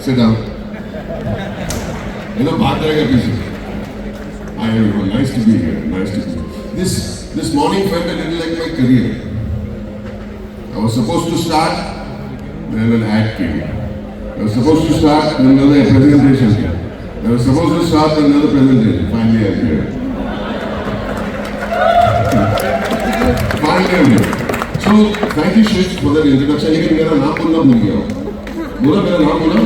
Sit down. बात रहेगा पीछे. Hi everyone, nice to be here. Nice to be here. This morning felt a little like my career. I was supposed to start, then an ad came. I was supposed to start, then another presentation came. I was supposed to start, then another presentation. Finally I'm here. Finally I'm here. So thank you Shiv for that introduction. लेकिन मेरा नाम बोलना भूल गया. बोला मेरा नाम बोला.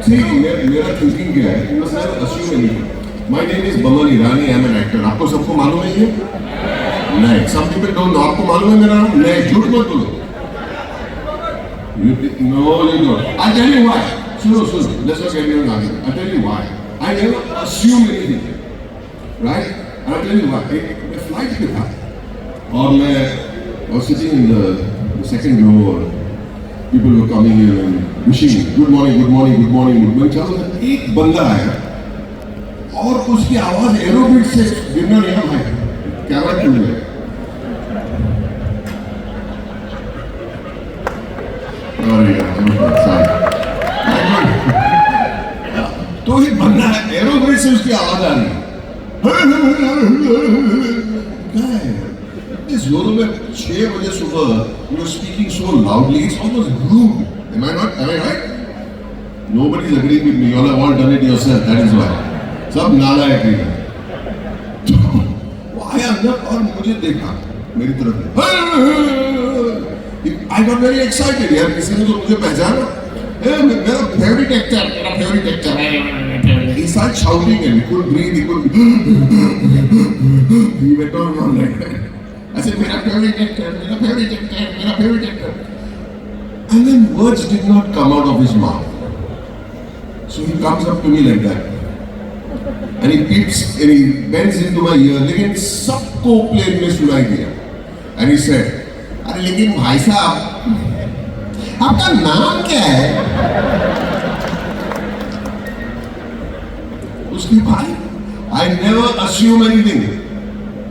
ठीक मेरा थिंकिंग क्या है? बस मैं assume नहीं. My name is Baman Irani. I am an actor. आपको सबको मालूम है ये? नहीं. Some people don't know. आपको मालूम है मेरा नाम? नहीं. झूठ मत बोलो. No, you don't. I'll tell you why. सुनो. Let's not get into an argument. I'll tell you why. I never assume anything. Right? I'll tell you why. मैं flight पे था और मैं was sitting in the second row और people were coming in and wishing good morning. मैं चलो एक बंदा आया और उसकी आवाज एरोबिट से गिरना नहीं है भाई. कैमरा खुल गया. तो ही बंदा है एरोबिट से उसकी आवाज आ रही है. इस जोरों में 6 बजे सुबह you are speaking so loudly, it's almost rude. Am I right? Nobody's agreeing with me. You all have all done it yourself. That is why. सब नालायक हैं. वो आया अंदर और मुझे देखा मेरी तरफ. I got very excited. यार किसी ने तो मुझे पहचाना. मेरा favorite actor. He started shouting and he couldn't breathe. He went on like that. I said, मेरा favorite actor. And then words did not come out of his mouth. So he comes up to me like that. And he peeps and he bends into my ear. लेकिन सबको plane में सुनाई दिया. And he said, अरे लेकिन भाई साहब, आपका नाम क्या है? उसकी भाई, I never assume anything.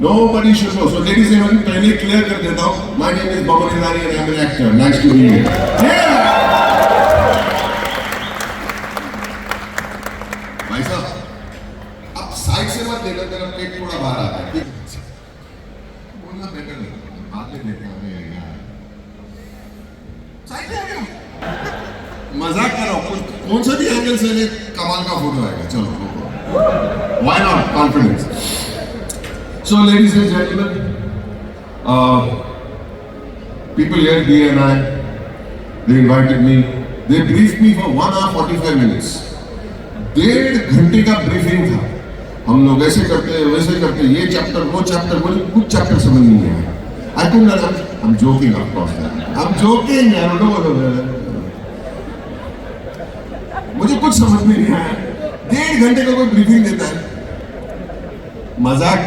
Nobody should know. So ladies and gentlemen, पहले clear कर देता हूँ. My name is Baman Irani and I am an actor. Nice to meet you. भाई साहब, अब साइड से मत देखना, तेरा पेट थोड़ा बाहर आता है. बोलना बेटर नहीं. हाथ में देखना है यार. साइड से आ गया. मजाक कर रहा हूँ. कौन सा भी एंगल से ले कमाल का फोटो आएगा. चलो. Why not? Confidence. So, ladies and gentlemen, people here, D and I, they invited me. They briefed me for 1 hour 45 minutes. 1.5 घंटे का ब्रीफिंग था. हम लोग ऐसे करते, वैसे करते, ये चैप्टर, वो चैप्टर, बोले कुछ चैप्टर समझ नहीं आया. I couldn't understand. I'm joking, of course. I'm joking. I don't know. मुझे कुछ समझ में नहीं आया. 1.5 घंटे का कोई ब्रीफिंग देता है. मजाक.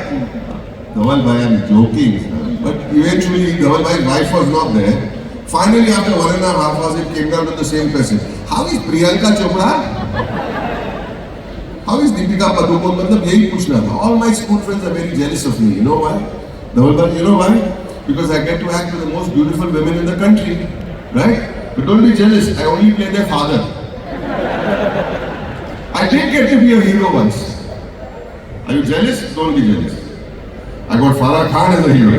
Dhaval bhai, I'm joking, but eventually Dhaval bhai's wife was not there. Finally, after 1.5 hours, it came down to the same question. How is Priyanka Chopra? How is Deepika Padukone? मतलब यही पूछना था. All my school friends are very jealous of me. You know why? Dhaval bhai, you know why? Because I get to act with the most beautiful women in the country, right? But don't be jealous. I only play their father. I did get to be a hero once. Are you jealous? Don't be jealous. I got Farah Khan as a hero.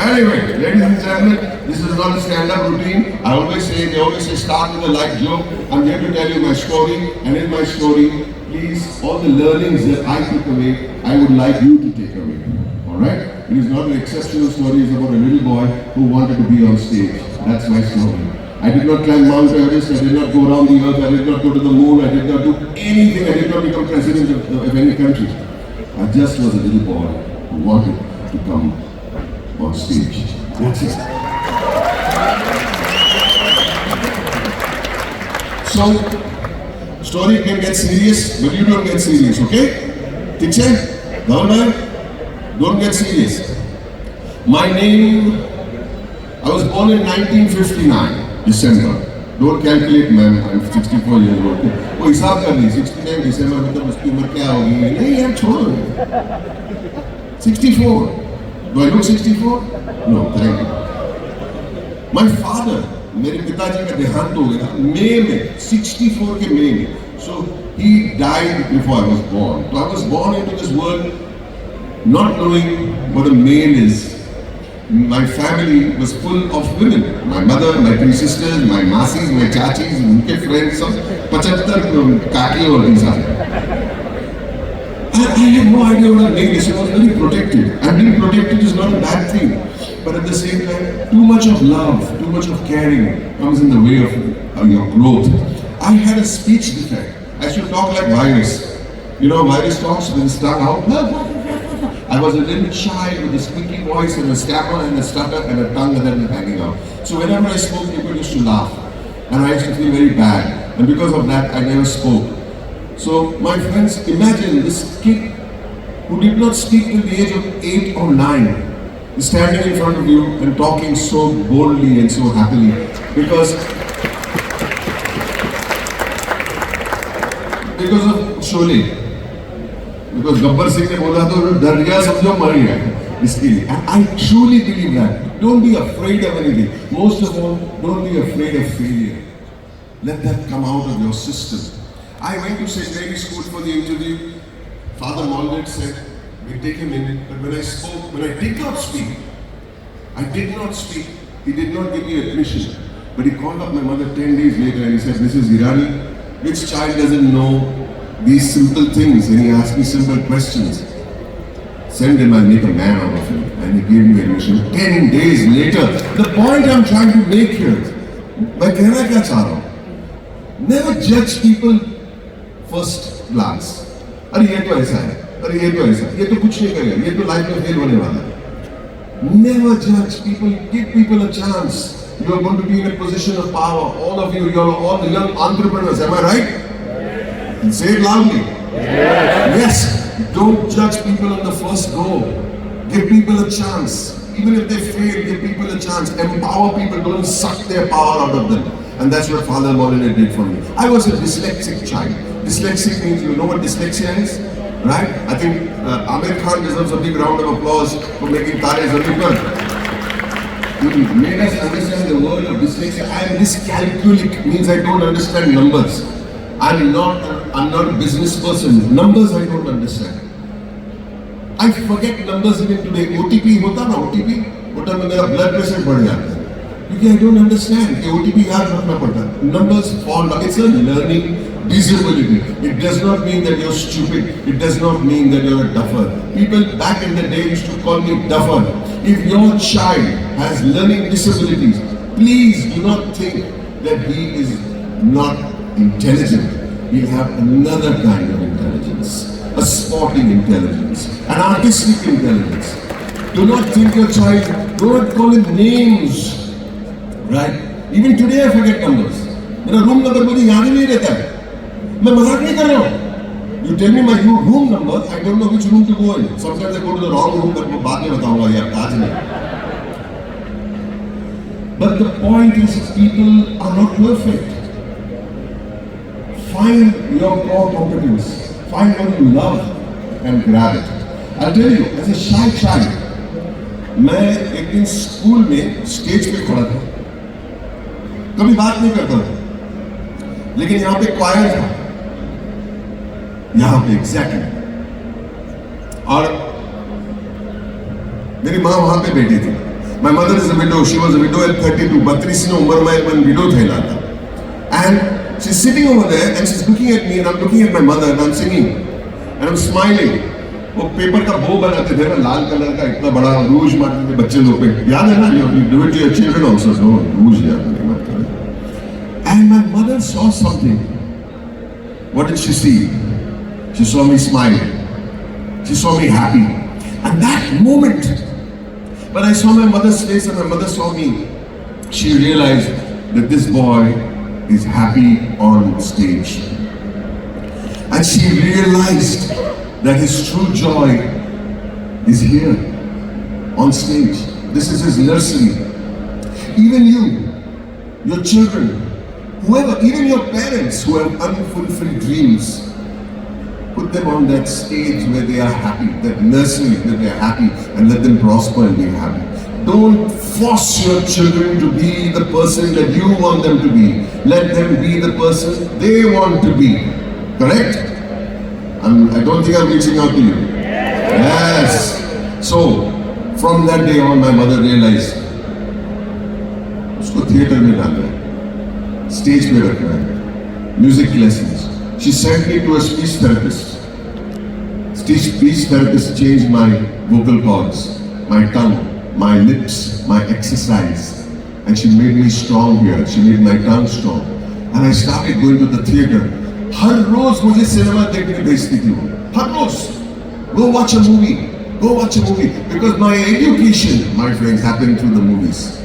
Anyway, ladies and gentlemen, this is not a stand-up routine. They always say start with a light joke. I'm here to tell you my story, and in my story, please, all the learnings that I took away, I would like you to take away. Alright? It is not an exceptional story, it's about a little boy who wanted to be on stage. That's my story. I did not climb Mount Everest, I did not go around the earth, I did not go to the moon, I did not do anything, I did not become president of any country. I just was a little boy who wanted to come on stage. That's it. So, story can get serious, but you don't get serious, okay? Teacher, don't get serious. My name, I was born in 1959, December. Don't calculate, man. I'm 64 years old. वो हिसाब कर ली. 69 December मतलब उसकी उम्र क्या होगी? नहीं यार छोड़ो. 64. Do I look 64? No, thank you. My father मेरे पिताजी का देहांत हो गया मई में, 64 के मई में. So he died before I was born. So I was born into this world not knowing what a male is. My family was full of women. My mother, my three sisters, my masis, my chachis, उनके friends, सब 75 काकी और इंसान. I had no idea what a male is. I was very protected. And being protected is not a bad thing. But at the same time, too much of love, too much of caring comes in the way of your growth. I had a speech defect. I should talk like virus. You know, virus talks with his tongue out. I was a little shy with a squeaky voice and a stammer and a stutter and a tongue that was hanging out. So whenever I spoke, people used to laugh. And I used to feel very bad. And because of that, I never spoke. So my friends, imagine this kid who did not speak till the age of 8 or 9 is standing in front of you and talking so boldly and so happily because of Sholay. Because Gabbar Singh ने बोला तो डर गया समझो मर गया इसके लिए. And I truly believe that. Don't be afraid of anything. Most of all, don't be afraid of failure. Let that come out of your system. I went to St. Mary's School for the interview. Father Malvin said, we take him in. But when I did not speak, he did not give me admission. But he called up my mother 10 days later and he said, Mrs. Irani, which child doesn't know these simple things? And he asked me simple questions. Send him, I'll make a man out of him. And he gave me admission 10 days later. The point I'm trying to make here, मैं कहना क्या चाह रहा हूँ? Never judge people first glance. अरे ये तो ऐसा है, अरे ये तो ऐसा, ये तो कुछ नहीं करेगा, ये तो लाइफ में फेल होने वाला है. Never judge people. Give people a chance. You are going to be in a position of power. All of you, you are all the young entrepreneurs. Am I right? Say it loudly. Yes. Don't judge people on the first go. Give people a chance. Even if they fail, give people a chance. Empower people. Don't suck their power out of them. And that's what Father Molina did for me. I was a dyslexic child. Dyslexic means, you know what dyslexia is? Right? I think Amir Khan deserves a big round of applause for making Tare Zameen Par. You made us understand the word of dyslexia. I am dyscalculic, means I don't understand numbers. I'm not a business person. Numbers I don't understand. I forget numbers even today. OTP होता ना OTP? होता में मेरा blood pressure बढ़ जाता है. Because I don't understand. कि OTP याद रखना पड़ता है. Numbers fall. It's a learning disability. It does not mean that you're stupid. It does not mean that you're a duffer. People back in the day used to call me duffer. If your child has learning disabilities, please do not think that he is not intelligent. He'll have another kind of intelligence. A sporting intelligence. An artistic intelligence. Do not think your child, do not call him names. Right? Even today I forget numbers. मेरा room number मुझे याद ही नहीं रहता है. मैं मजाक नहीं कर रहा हूँ. You tell me my room number, I don't know which room to go in. Sometimes I go to the wrong room, but मैं बाद में बताऊँगा यार आज नहीं. But the point is, people are not perfect. Find your core competence. Find what you love and grab it. I'll tell you, as a shy child, मैं एक दिन स्कूल में स्टेज पे खड़ा था. कभी बात नहीं करता था. लेकिन यहाँ पे क्वायर था. यहाँ पे एग्जैक्टली. और मेरी माँ वहाँ पे बैठी थी. My mother is a widow. She was a widow at 32. 32 ની ઉંમરમાં એક widow થયેલા હતા. And she's sitting over there and she's looking at me and I'm looking at my mother and I'm singing and I'm smiling. वो paper का बो बनाते थे ना लाल कलर का इतना बड़ा रूज मारते थे बच्चे लोग पे. याद है ना? You do it to your children also. No, रूज याद नहीं मत करो. And my mother saw something. What did she see? She saw me smiling. She saw me happy. And that moment, when I saw my mother's face and my mother saw me, she realized that this boy is happy on stage. And she realized that his true joy is here on stage. This is his nursery. Even you, your children, whoever, even your parents who have unfulfilled dreams, put them on that stage where they are happy, that nursery where they are happy, and let them prosper and be happy. Don't force your children to be the person that you want them to be. Let them be the person they want to be. Correct? I don't think I'm reaching out to you. Yes. So, from that day on, my mother realized, उसको theatre में डालना है, stage पे रखना है, music lessons. She sent me to a speech therapist. Speech therapist changed my vocal cords, my tongue, my lips, my exercise, and she made me strong here. She made my tongue strong, and I started going to the theatre. हर रोज मुझे cinema देखने भेजती थी वो. हर रोज. Go watch a movie. Go watch a movie. Because my education, my friends, happened through the movies.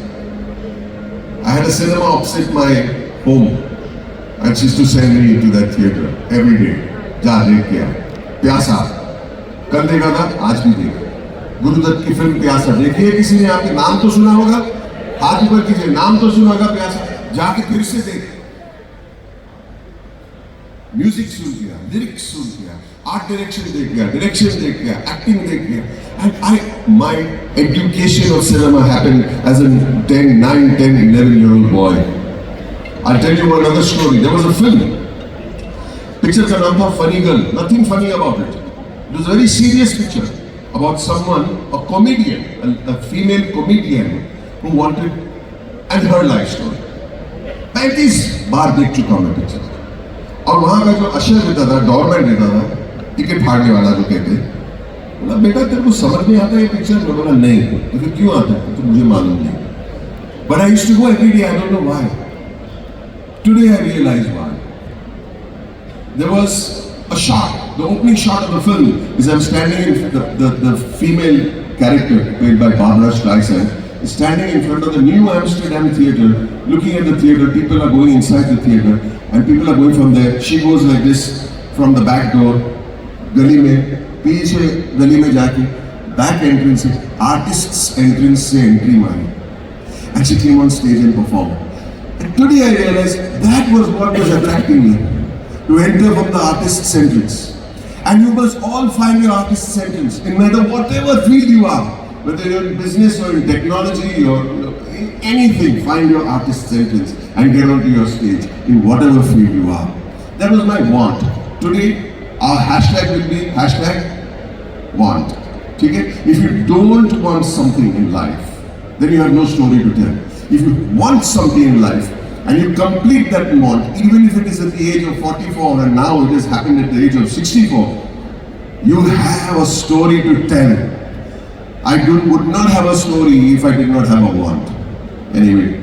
I had a cinema opposite my home, and she used to send me to that theatre every day. जा देख के आ. प्यासा. कल देखा था, आज भी देख. गुरुदत्त की फिल्म प्यासा देखिए. किसी ने आपके नाम तो सुना होगा? हाथ ऊपर कीजिए. नाम तो सुना होगा प्यासा. जाके फिर से देख. म्यूजिक सुन गया, लिरिक्स सुन गया, आर्ट डायरेक्शन देख गया, डायरेक्शन देख गया, एक्टिंग देख गया. And my education of cinema happened as a 9, 10, 11-year-old boy. I'll tell you another story. There was a film. Picture का नाम था Funny Girl. Nothing funny about it. It was a very serious picture about someone, a comedian, a female comedian who wanted, and her life story. 35 बार देख चुका मैं picture. और वहां का जो अशर रहता था, डोरमैन रहता था, टिकट फाड़ने वाला जो कहते, बोला बेटा तेरे को समझ में आता है ये पिक्चर? मैं बोला नहीं. तो फिर क्यों आता है? तो मुझे मालूम नहीं. But I used to go every day. I don't know why. Today I realize why. There was a shot. The opening shot of the film is I'm standing in the female character played by Barbara Streisand is standing in front of the New Amsterdam Theatre, looking at the theatre. People are going inside the theatre, and people are going from there. She goes like this from the back door, गली में, पीछे गली में जाके back entrance से artists entrance से entry मारी, and she came on stage and performed. And today I realized that was what was attracting me, to enter from the artist's entrance. And you must all find your artist's entrance, no matter whatever field you are, whether you're in business or in technology or in anything. Find your artist's entrance and get onto your stage in whatever field you are. That was my want. Today, our hashtag will be hashtag want. Okay? If you don't want something in life, then you have no story to tell. If you want something in life and you complete that want, even if it is at the age of 44 and now it has happened at the age of 64, you have a story to tell. I would not have a story if I did not have a want. Anyway,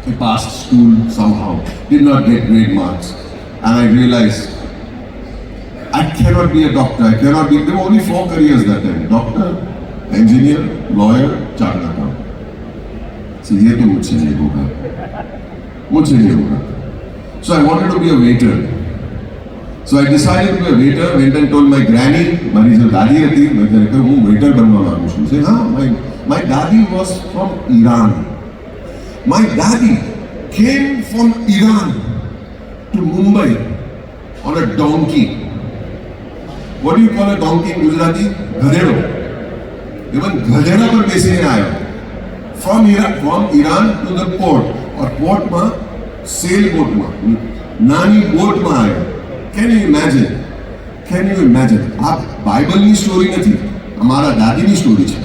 I passed school somehow, did not get great marks, and I realized I cannot be a doctor. I cannot be. There were only 4 careers that time: doctor, engineer, lawyer, chartered accountant. So ये तो मुझसे नहीं होगा. मुझसे नहीं होगा. So I wanted to be a waiter. So I decided to be a waiter. Went and told my granny, मेरी जो दादी थी, मैं कहता हूँ waiter बनना मालूम. She said, हाँ, my daddy was from Iran. My daddy came from Iran to Mumbai on a donkey. What do you call a donkey in Gujarati? Gadero. Even Gadera पर पैसे नहीं आया. From Iran to the port. और port में sail boat में, नानी boat में आया. Can you imagine? Can you imagine? आप Bible ની story નથી, हमारा दादी ની story છે.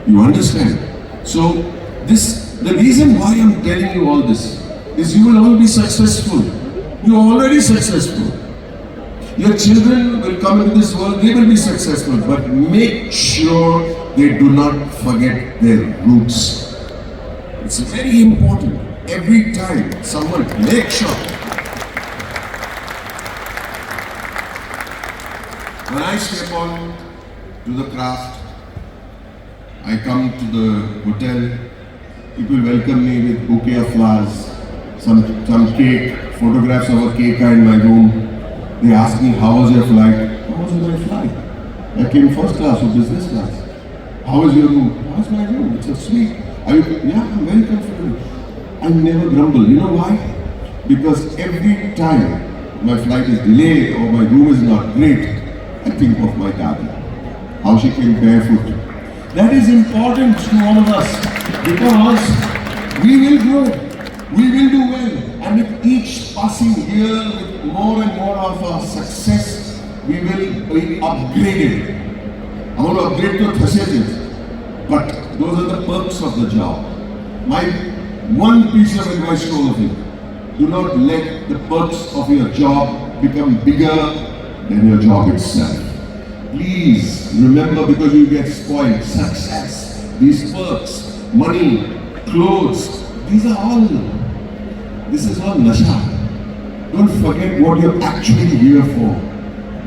You understand? So the reason why I'm telling you all this is you will all be successful. You are already successful. Your children will come into this world, they will be successful, but make sure they do not forget their roots. It's very important. Every time someone, make sure. When I step on to the craft, I come to the hotel, people welcome me with bouquet of flowers, some cake, photographs of a cake in my room. They ask me, how was your flight? How was my flight? I came first class or business class. How was your room? How's my room? It's a suite. Yeah, I'm very comfortable. I never grumble. You know why? Because every time my flight is delayed or my room is not great, I think of my daddy. How she came barefoot. That is important to all of us because we will grow, we will do well, and with each passing year, with more and more of our success, we will be upgraded. I want to upgrade to facilities, but those are the perks of the job. My one piece of advice to all of you: do not let the perks of your job become bigger than your job itself. Please remember, because you get spoiled, success, these perks, money, clothes, this is all nasha. Don't forget what you're actually here for.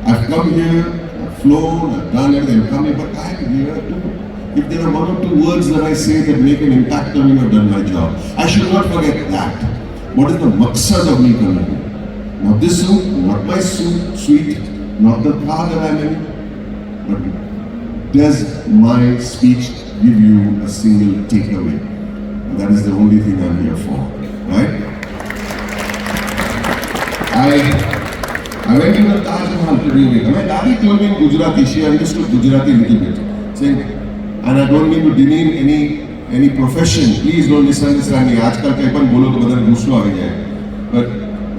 I've come here, I've flown, I've done everything, I've come here, but I'm here to, if there are one or two words that I say that make an impact on you, I've done my job. I should not forget that. What is the maqsad of me coming here? Not this suit, not my suite, not the car that I'm in. But does my speech give you a single takeaway? And that is the only thing I'm here for, right? I went to the Taj Mahal to do it. My daddy told me in Gujarati, she understood Gujarati a little bit. Saying, and I don't mean to demean any profession, please don't misunderstand me. आजकल कहीं पर बोलो तो बदन गुस्सा आ जाए. But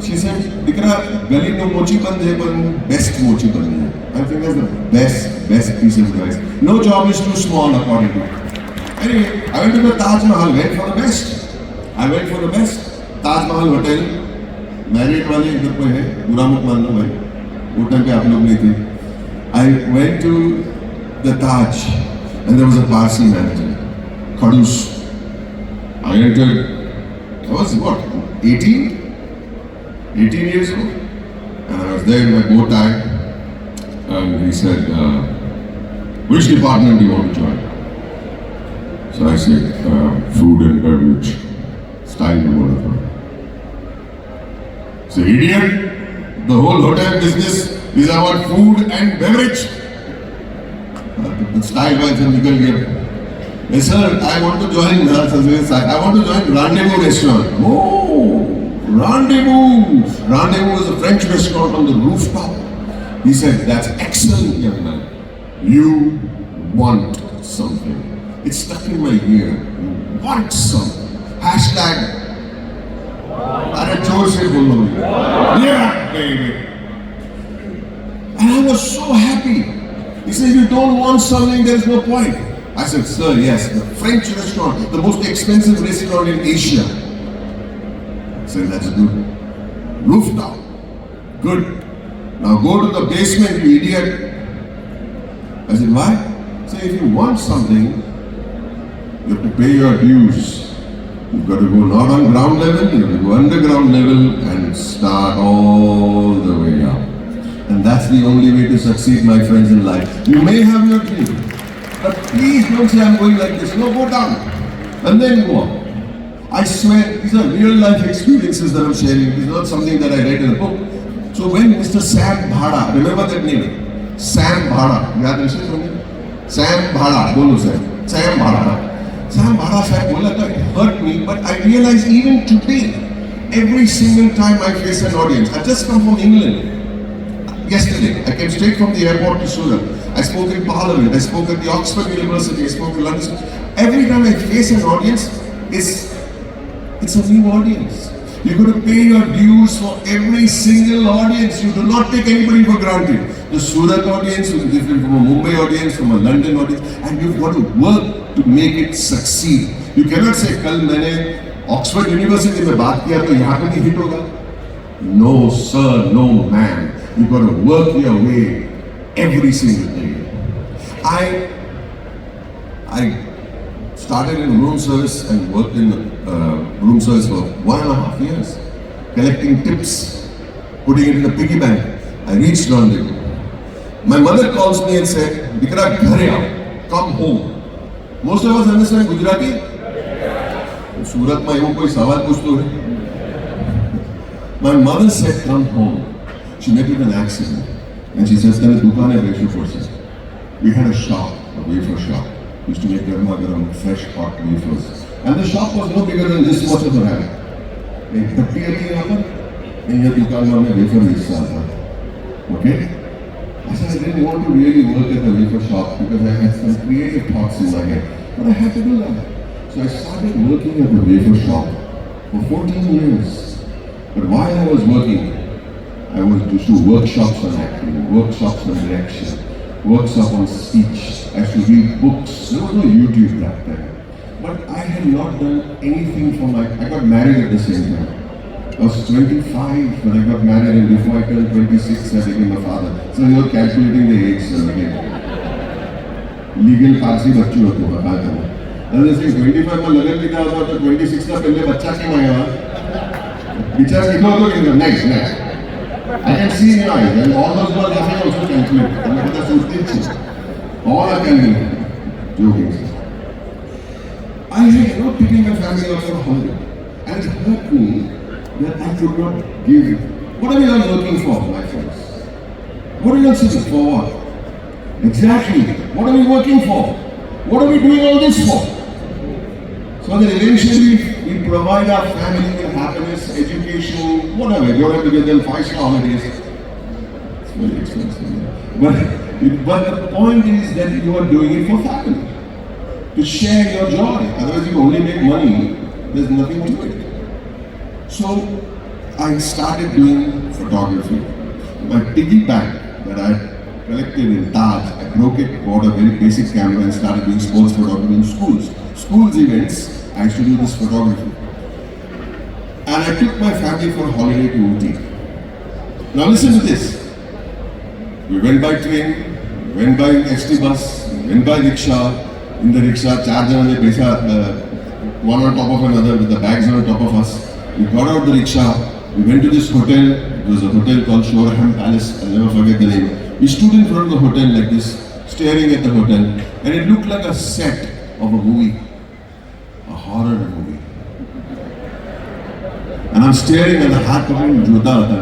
she said, "Dikra, gali no mochi band hai, but best mochi band hai." I think that's the best piece of advice. No job is too small, according to me. Anyway, I went to the Taj Mahal, went for the best. I went for the best. Taj Mahal Hotel, married वाले इधर कोई है, बुरा मत मानना भाई. वो time पे आप लोग नहीं थे. I went to the Taj, and there was a Parsi manager, Khadus. I entered. I was what, 18 years old, and I was there in my bow tie. And he said, which department do you want to join? So I said, food and beverage. Style of water. So idiot, the whole hotel business is about food and beverage. The style was a here. Yes sir, I want to join, I want to join Rendezvous restaurant. Oh, Rendezvous. Rendezvous is a French restaurant on the rooftop. He said, that's excellent, young man. You want something. It's stuck in my ear. You want something. Hashtag. Yeah, baby. And I was so happy. He said, you don't want something, there's no point. I said, sir, yes, the French restaurant, the most expensive restaurant in Asia. I said, that's good. Rooftop. Good. Now go to the basement, you idiot. I said, why? So if you want something, you have to pay your dues. You've got to go not on ground level, you have to go underground level and start all the way up. And that's the only way to succeed, my friends, in life. You may have your dream, but please don't say I'm going like this. No, go down. And then go up. I swear, these are real life experiences that I'm sharing. It's not something that I read in a book. So when Mr. Sam Bhada, remember that name? Sam Bhada. याद रखिए समझे? Sam Bhada, बोलो sir. Sam Bhada. Sam Bhada said, बोला तो it hurt me, but I realize even today, every single time I face an audience, I just come from England. Yesterday, I came straight from the airport to Surat. I spoke in Parliament. I spoke at the Oxford University. I spoke in London. Every time I face an audience, it's a new audience. You're going to pay your dues for every single audience. You do not take anybody for granted. The Surat audience is different from a Mumbai audience, from a London audience, and you've got to work to make it succeed. You cannot say, "Kal maine Oxford University में बात किया तो यहाँ पे नहीं hit होगा." No sir, no man. You've got to work your way every single day. I started in room service and worked in room service for 1.5 years, collecting tips, putting it in the piggy bank. I reached London. My mother calls me and said, "Dikra, ghare aao, come home." Most of us understand Gujarati? Surat mein hu koi sawal puchto hai. My mother said, "Come home." She met with an accident, and she says, "There is dukaan hai wafer forces." We had a shop, a wafer shop. We used to make garma fresh hot wafers. And the shop was no bigger than this much of a rack. एक टट्टी आई यहाँ पर, ये दुकान में wafer बेचता था, okay? I said I didn't want to really work at the wafer shop because I had some creative thoughts in my head. But I had to do that. So I started working at the wafer shop for 14 years. But while I was working, I was used to workshops on acting, workshops on direction, workshops on speech. I used to read books. There was no YouTube back then. But I had not done anything for my... I got married at the same time. I was 25 when I got married, and before I turned 26, I became a father. So you're calculating the age, sir, again. Legal Parsi बच्चू होते हो बता दो. अगर से 25 में लगन लिखा होता तो 26 का पहले बच्चा क्यों आया? विचार लिखो तो नहीं नहीं. I can see in your eyes, and all those who are laughing also calculate. हमें पता सोचते हैं. All are calculating. Joking. I had not taken my family out for a holiday, and it hurt me that I could not give. What are we all working for, my friends? What are you all sitting for? What? Exactly. What are we working for? What are we doing all this for? So that eventually we provide our family with happiness, education, whatever. You don't have to give them 5-star holidays. It's very expensive. Yeah. But the point is that you are doing it for family. To share your joy. Otherwise you only make money. There's nothing to it. So I started doing photography. My piggy bank that I collected in Taj, I broke it, bought a very basic camera and started doing sports photography in schools. Schools events, I used to do this photography. And I took my family for a holiday to Ooty. Now listen to this. We went by train, we went by ST bus, we went by rickshaw. In the rickshaw, 4 jana one on top of another with the bags on top of us. We got out the rickshaw, we went to this hotel. It was a hotel called Shoreham Palace, I'll never forget the name. We stood in front of the hotel like this, staring at the hotel, and it looked like a set of a movie, a horror movie. And I'm staring at the heart of him, Jyota Hata.